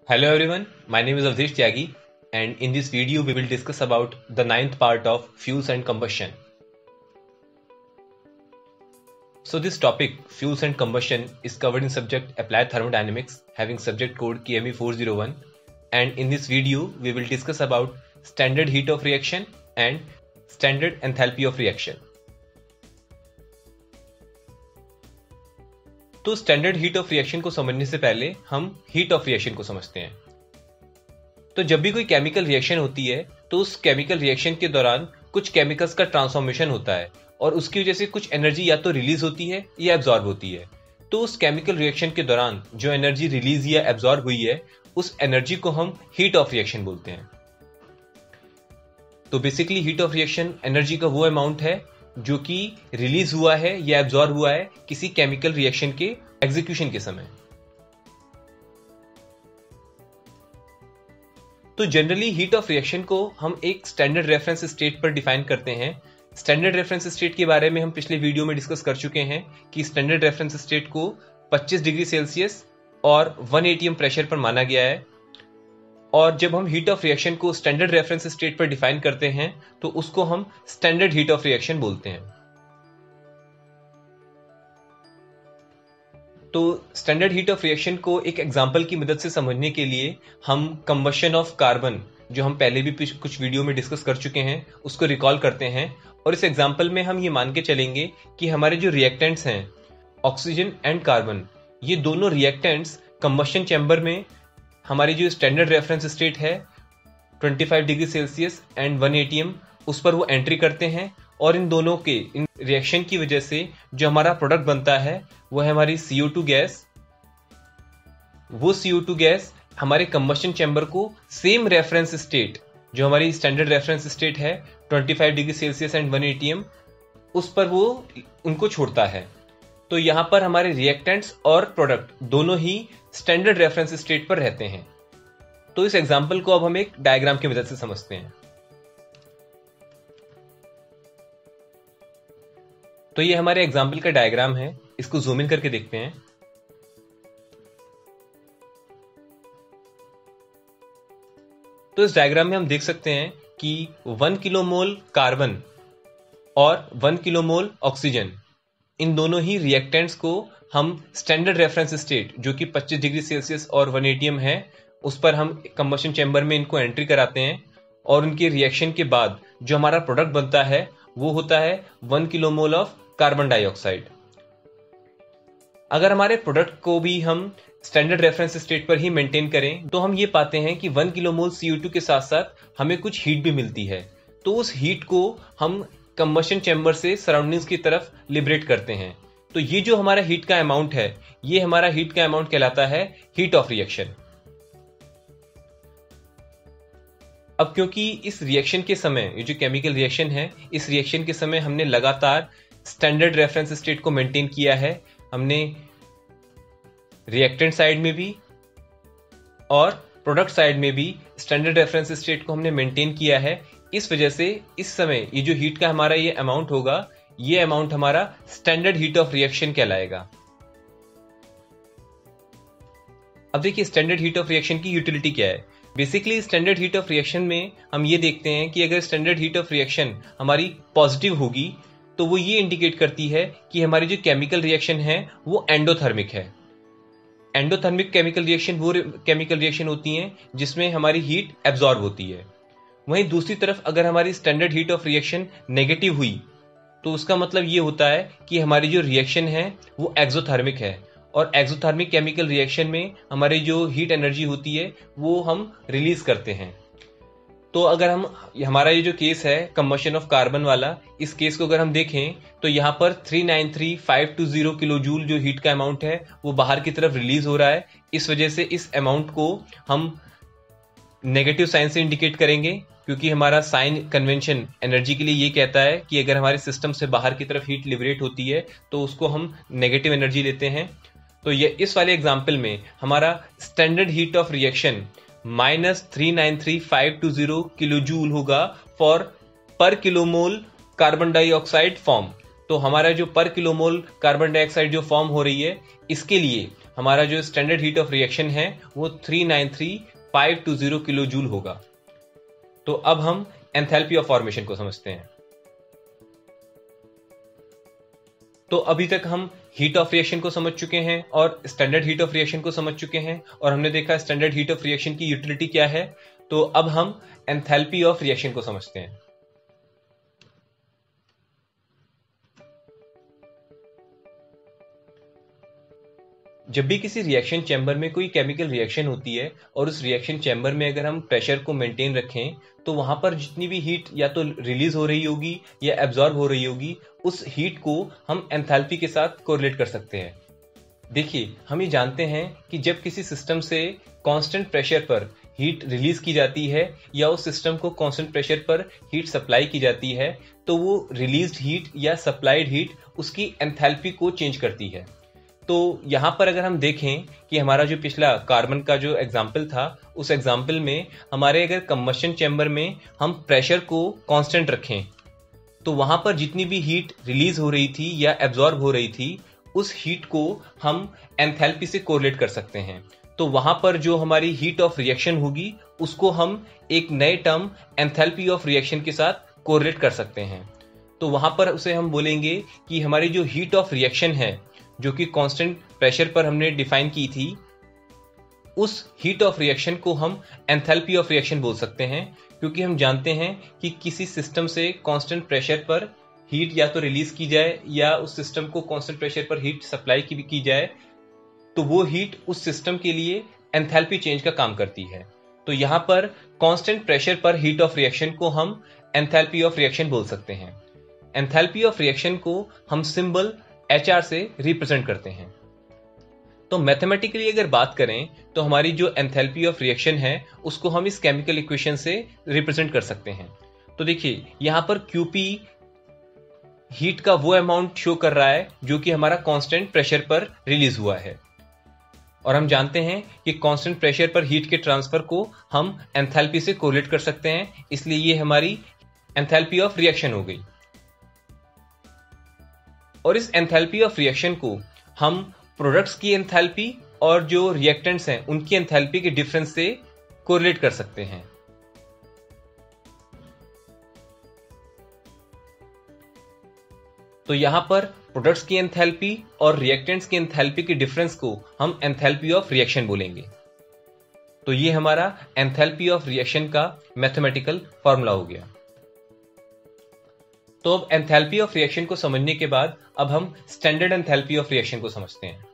Hello everyone, my name is Avdesh Tyagi and in this video we will discuss about the ninth part of fuels and combustion. So this topic, fuels and combustion, is covered in subject Applied Thermodynamics having subject code KME 401, and in this video we will discuss about standard heat of reaction and standard enthalpy of reaction. तो standard heat of reaction को समझने से पहले हम heat of reaction को समझते हैं। तो जब भी कोई केमिकल रिएक्शन होती है तो उस केमिकल रिएक्शन के दौरान कुछ केमिकल्स का ट्रांसफॉर्मेशन होता है और उसकी वजह से कुछ एनर्जी या तो रिलीज होती है या एब्जॉर्ब होती है। तो उस केमिकल रिएक्शन के दौरान जो एनर्जी रिलीज या एब्जॉर्ब हुई है उस एनर्जी को हम हीट ऑफ रिएक्शन बोलते हैं। तो basically heat of reaction energy का वो अमाउंट है जो कि रिलीज हुआ है या एब्जॉर्ब हुआ है किसी केमिकल रिएक्शन के एग्जीक्यूशन के समय। तो जनरली हीट ऑफ रिएक्शन को हम एक स्टैंडर्ड रेफरेंस स्टेट पर डिफाइन करते हैं। स्टैंडर्ड रेफरेंस स्टेट के बारे में हम पिछले वीडियो में डिस्कस कर चुके हैं कि स्टैंडर्ड रेफरेंस स्टेट को 25 डिग्री सेल्सियस और 1 atm प्रेशर पर माना गया है। और जब हम हीट ऑफ रिएक्शन को स्टैंडर्ड रेफरेंस स्टेट पर डिफाइन करते हैं तो उसको हम स्टैंडर्ड हीट ऑफ रिएक्शन बोलते हैं। तो स्टैंडर्ड हीट ऑफ रिएक्शन को एक एग्जांपल की मदद से समझने के लिए हम कंबशन ऑफ कार्बन, जो हम पहले भी कुछ वीडियो में डिस्कस कर चुके हैं, उसको रिकॉल करते हैं। और इस एग्जांपल में हम ये मान के चलेंगे कि हमारे जो रिएक्टेंट्स हैं ऑक्सीजन एंड कार्बन, ये दोनों रिएक्टेंट्स कंबशन चैम्बर में हमारी जो स्टैंडर्ड रेफरेंस स्टेट है 25 डिग्री सेल्सियस एंड 1 atm, उस पर वो एंट्री करते हैं। और इन दोनों के इन रिएक्शन की वजह से जो हमारा प्रोडक्ट बनता है वो है हमारी CO2 गैस। वो CO2 गैस हमारे कंबशन चैम्बर को सेम रेफरेंस स्टेट, जो हमारी स्टैंडर्ड रेफरेंस स्टेट है 25 डिग्री सेल्सियस एंड 1 atm, उस पर वो उनको छोड़ता है। तो यहां पर हमारे रिएक्टेंट्स और प्रोडक्ट दोनों ही स्टैंडर्ड रेफरेंस स्टेट पर रहते हैं। तो इस एग्जांपल को अब हम एक डायग्राम की मदद से समझते हैं। तो ये हमारे एग्जाम्पल का डायग्राम है, इसको जूम इन करके देखते हैं। तो इस डायग्राम में हम देख सकते हैं कि 1 किलोमोल कार्बन और 1 किलोमोल ऑक्सीजन, इन दोनों ही रिएक्टेंट्स को हम स्टैंडर्ड रेफरेंस स्टेट जो कि 25 डिग्री सेल्सियस और 1 atm है, उस पर हम कंबशन चैम्बर में इनको एंट्री कराते हैं। और उनके रिएक्शन के बाद जो हमारा प्रोडक्ट बनता है वो होता है 1 किलोमोल ऑफ कार्बन डाइऑक्साइड। अगर हमारे प्रोडक्ट को भी हम स्टैंडर्ड रेफरेंस स्टेट पर ही मेंटेन करें तो हम ये पाते हैं कि 1 किलोमोल CO2 के साथ साथ हमें कुछ हीट भी मिलती है। तो उस हीट को हम कंबशन चैम्बर से सराउंडिंग्स की तरफ लिबरेट करते हैं। तो ये जो हमारा हीट का अमाउंट है, ये हमारा हीट का अमाउंट कहलाता है हीट ऑफ रिएक्शन। अब क्योंकि इस रिएक्शन के समय, ये जो केमिकल रिएक्शन है, इस रिएक्शन के समय हमने लगातार स्टैंडर्ड रेफरेंस स्टेट को मेंटेन किया है, हमने रिएक्टेंट साइड में भी और प्रोडक्ट साइड में भी स्टैंडर्ड रेफरेंस स्टेट को हमने मेंटेन किया है। इस वजह से इस समय ये जो हीट का हमारा ये अमाउंट होगा, ये अमाउंट हमारा स्टैंडर्ड हीट ऑफ रिएक्शन कहलाएगा। अब देखिए स्टैंडर्ड हीट ऑफ रिएक्शन की यूटिलिटी क्या है। Basically standard heat of reaction में हम ये देखते हैं कि अगर स्टैंडर्ड हीट ऑफ रिएक्शन हमारी पॉजिटिव होगी तो वो ये इंडिकेट करती है कि हमारी जो केमिकल रिएक्शन है वो एंडोथर्मिक है। एंडोथर्मिक केमिकल रिएक्शन वो केमिकल रिएक्शन होती हैं जिसमें हमारी हीट एब्जॉर्ब होती है। वहीं दूसरी तरफ अगर हमारी standard heat of reaction negative हुई तो उसका मतलब ये होता है कि हमारी जो रिएक्शन है वो एक्सोथर्मिक है। और एक्सोथर्मिक केमिकल रिएक्शन में हमारी जो हीट एनर्जी होती है वो हम रिलीज करते हैं। तो अगर हमारा ये जो केस है कंबशन ऑफ कार्बन वाला, इस केस को अगर हम देखें तो यहाँ पर 393520 किलो जूल जो हीट का अमाउंट है वो बाहर की तरफ रिलीज हो रहा है। इस वजह से इस अमाउंट को हम नेगेटिव साइन से इंडिकेट करेंगे, क्योंकि हमारा साइन कन्वेंशन एनर्जी के लिए ये कहता है कि अगर हमारे सिस्टम से बाहर की तरफ हीट लिबरेट होती है तो उसको हम नेगेटिव एनर्जी लेते हैं। तो ये इस वाले एग्जाम्पल में हमारा standard heat of reaction -393520 kilo joule होगा फॉर पर किलोमोल कार्बन डाइऑक्साइड फॉर्म। तो हमारा जो पर किलोमोल कार्बन डाइऑक्साइड जो फॉर्म हो रही है, इसके लिए हमारा जो स्टैंडर्ड हीट ऑफ रिएक्शन है वो 393520 किलो जूल होगा। तो अब हम एंथैल्पी ऑफ फॉर्मेशन को समझते हैं। तो अभी तक हम हीट ऑफ रिएक्शन को समझ चुके हैं और स्टैंडर्ड हीट ऑफ रिएक्शन को समझ चुके हैं, और हमने देखा स्टैंडर्ड हीट ऑफ रिएक्शन की यूटिलिटी क्या है। तो अब हम एंथैल्पी ऑफ रिएक्शन को समझते हैं। जब भी किसी रिएक्शन चैम्बर में कोई केमिकल रिएक्शन होती है और उस रिएक्शन चैम्बर में अगर हम प्रेशर को मेंटेन रखें तो वहां पर जितनी भी हीट या तो रिलीज हो रही होगी या एब्जॉर्ब हो रही होगी, उस हीट को हम एंथैल्पी के साथ कोरिलेट कर सकते हैं। देखिए, हम ये जानते हैं कि जब किसी सिस्टम से कांस्टेंट प्रेशर पर हीट रिलीज की जाती है या उस सिस्टम को कांस्टेंट प्रेशर पर हीट सप्लाई की जाती है तो वो रिलीज्ड हीट या सप्लाइड हीट उसकी एंथैल्पी को चेंज करती है। तो यहां पर अगर हम देखें कि हमारा जो पिछला कार्बन का जो एग्जाम्पल था, उस एग्जाम्पल में हमारे अगर कंबशन चैम्बर में हम प्रेशर को कांस्टेंट रखें तो वहां पर जितनी भी हीट रिलीज हो रही थी या एब्जॉर्ब हो रही थी, उस हीट को हम एंथैल्पी से कोरिलेट कर सकते हैं। तो वहां पर जो हमारी हीट ऑफ रिएक्शन होगी उसको हम एक नए टर्म एंथैल्पी ऑफ रिएक्शन के साथ कोरिलेट कर सकते हैं। तो वहां पर उसे हम बोलेंगे कि हमारी जो हीट ऑफ रिएक्शन है, जो कि कांस्टेंट प्रेशर पर हमने डिफाइन की थी, उस हीट ऑफ रिएक्शन को हम एंथैल्पी ऑफ रिएक्शन बोल सकते हैं, क्योंकि हम जानते हैं कि किसी सिस्टम से कांस्टेंट प्रेशर पर हीट या तो रिलीज की जाए या उस सिस्टम को कांस्टेंट प्रेशर पर हीट सप्लाई की जाए तो वो हीट उस सिस्टम के लिए एंथैल्पी चेंज का काम करती है। तो यहां पर कांस्टेंट प्रेशर पर हीट ऑफ रिएक्शन को हम एंथैल्पी ऑफ रिएक्शन बोल सकते हैं। एंथैल्पी ऑफ रिएक्शन को हम सिंबल HR से रिप्रेजेंट करते हैं। तो मैथमेटिकली अगर बात करें तो हमारी जो एंथैल्पी ऑफ रिएक्शन है उसको हम इस केमिकल इक्वेशन से रिप्रेजेंट कर सकते हैं। तो देखिए, यहां पर QP हीट का वो अमाउंट शो कर रहा है जो कि हमारा कांस्टेंट प्रेशर पर रिलीज हुआ है, और हम जानते हैं कि कांस्टेंट प्रेशर पर हीट के ट्रांसफर को हम एंथैल्पी से कोरिलेट कर सकते हैं, इसलिए ये हमारी एंथैल्पी ऑफ रिएक्शन हो गई। और इस एंथैल्पी ऑफ रिएक्शन को हम प्रोडक्ट्स की एंथैल्पी और जो रिएक्टेंट्स हैं उनकी एंथैल्पी के डिफरेंस से कोरिलेट कर सकते हैं। तो यहां पर प्रोडक्ट्स की एंथैल्पी और रिएक्टेंट्स की एंथैल्पी के डिफरेंस को हम एंथैल्पी ऑफ रिएक्शन बोलेंगे। तो ये हमारा एंथैल्पी ऑफ रिएक्शन का मैथमेटिकल फॉर्मूला हो गया। तो अब एंथैल्पी ऑफ रिएक्शन को समझने के बाद अब हम स्टैंडर्ड एंथैल्पी ऑफ रिएक्शन को समझते हैं।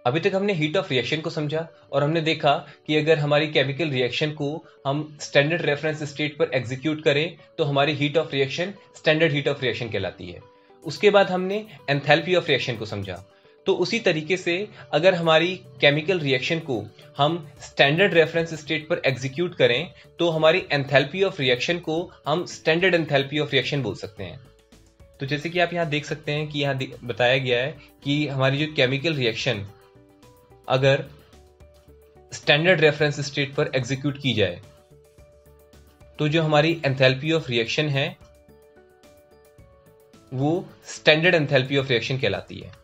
अभी तक हमने हीट ऑफ रिएक्शन को समझा और हमने देखा कि अगर हमारी केमिकल रिएक्शन को हम स्टैंडर्ड रेफरेंस स्टेट पर एग्जीक्यूट करें तो हमारी heat of reaction standard heat of reaction कहलाती है। उसके बाद हमने एंथैल्पी ऑफ रिएक्शन को समझा। तो उसी तरीके से अगर हमारी केमिकल रिएक्शन को हम स्टैंडर्ड रेफरेंस स्टेट पर एग्जीक्यूट करें तो हमारी एंथैल्पी ऑफ रिएक्शन को हम स्टैंडर्ड एंथैल्पी ऑफ रिएक्शन बोल सकते हैं। तो जैसे कि आप यहाँ देख सकते हैं कि यहाँ बताया गया है कि हमारी जो केमिकल रिएक्शन अगर स्टैंडर्ड रेफरेंस स्टेट पर एग्जीक्यूट की जाए तो जो हमारी एंथैल्पी ऑफ रिएक्शन है वो स्टैंडर्ड एंथैल्पी ऑफ रिएक्शन कहलाती है।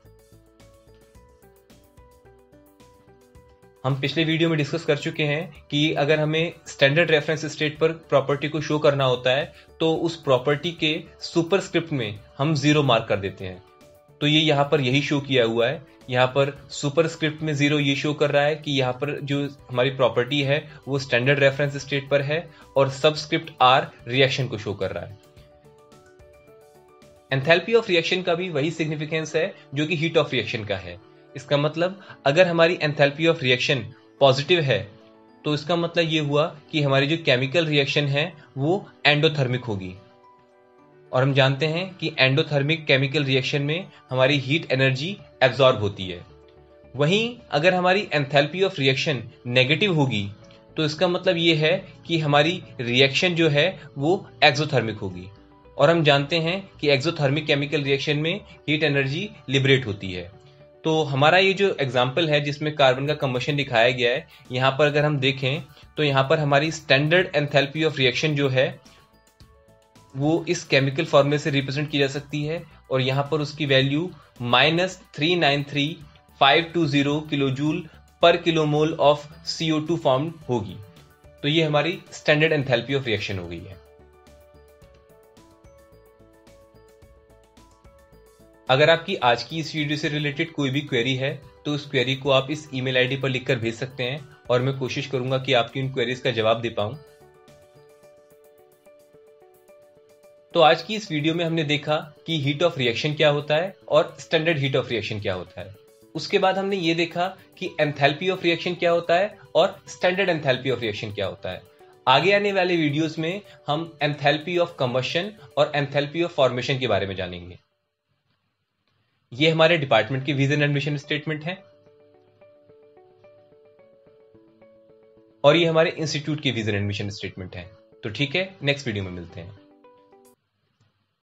हम पिछले वीडियो में डिस्कस कर चुके हैं कि अगर हमें स्टैंडर्ड रेफरेंस स्टेट पर प्रॉपर्टी को शो करना होता है तो उस प्रॉपर्टी के सुपरस्क्रिप्ट में हम 0 मार्क कर देते हैं। तो ये यहाँ पर यही शो किया हुआ है। यहाँ पर सुपरस्क्रिप्ट में 0 ये शो कर रहा है कि यहाँ पर जो हमारी प्रॉपर्टी है वो स्टैंडर्ड रेफरेंस स्टेट पर है, और सबस्क्रिप्ट R रिएक्शन को शो कर रहा है। एंथैल्पी ऑफ रिएक्शन का भी वही सिग्निफिकेंस है जो कि हीट ऑफ रिएक्शन का है। इसका मतलब अगर हमारी एंथैल्पी ऑफ रिएक्शन पॉजिटिव है तो इसका मतलब ये हुआ कि हमारी जो केमिकल रिएक्शन है वो एंडोथर्मिक होगी, और हम जानते हैं कि एंडोथर्मिक केमिकल रिएक्शन में हमारी हीट एनर्जी एब्जॉर्ब होती है। वहीं अगर हमारी एंथैल्पी ऑफ रिएक्शन नेगेटिव होगी तो इसका मतलब ये है कि हमारी रिएक्शन जो है वो एक्सोथर्मिक होगी, और हम जानते हैं कि एक्सोथर्मिक केमिकल रिएक्शन में हीट एनर्जी लिबरेट होती है। तो हमारा ये जो एग्जाम्पल है जिसमें कार्बन का कंबशन दिखाया गया है, यहाँ पर अगर हम देखें तो यहाँ पर हमारी स्टैंडर्ड एंथैल्पी ऑफ रिएक्शन जो है वो इस केमिकल फॉर्मूले से रिप्रेजेंट की जा सकती है और यहां पर उसकी वैल्यू -393520 किलोजूल पर किलोमोल ऑफ CO2 फॉर्म होगी। तो ये हमारी स्टैंडर्ड एंथैल्पी ऑफ रिएक्शन हो गई है। अगर आपकी आज की इस वीडियो से रिलेटेड कोई भी क्वेरी है तो उस क्वेरी को आप इस ईमेल आईडी पर लिखकर भेज सकते हैं और मैं कोशिश करूंगा कि आपकी उन क्वेरीज का जवाब दे पाऊं। तो आज की इस वीडियो में हमने देखा कि हीट ऑफ रिएक्शन क्या होता है और स्टैंडर्ड हीट ऑफ रिएक्शन क्या होता है। उसके बाद हमने ये देखा कि एंथैल्पी ऑफ रिएक्शन क्या होता है और स्टैंडर्ड एंथैल्पी ऑफ रिएक्शन क्या होता है। आगे आने वाले वीडियोस में हम एंथैल्पी ऑफ कंबशन और एंथैल्पी ऑफ फॉर्मेशन के बारे में जानेंगे। ये हमारे डिपार्टमेंट की विजन एंड मिशन स्टेटमेंट है और ये हमारे इंस्टीट्यूट की विजन एंड मिशन स्टेटमेंट है। तो ठीक है, नेक्स्ट वीडियो में मिलते हैं।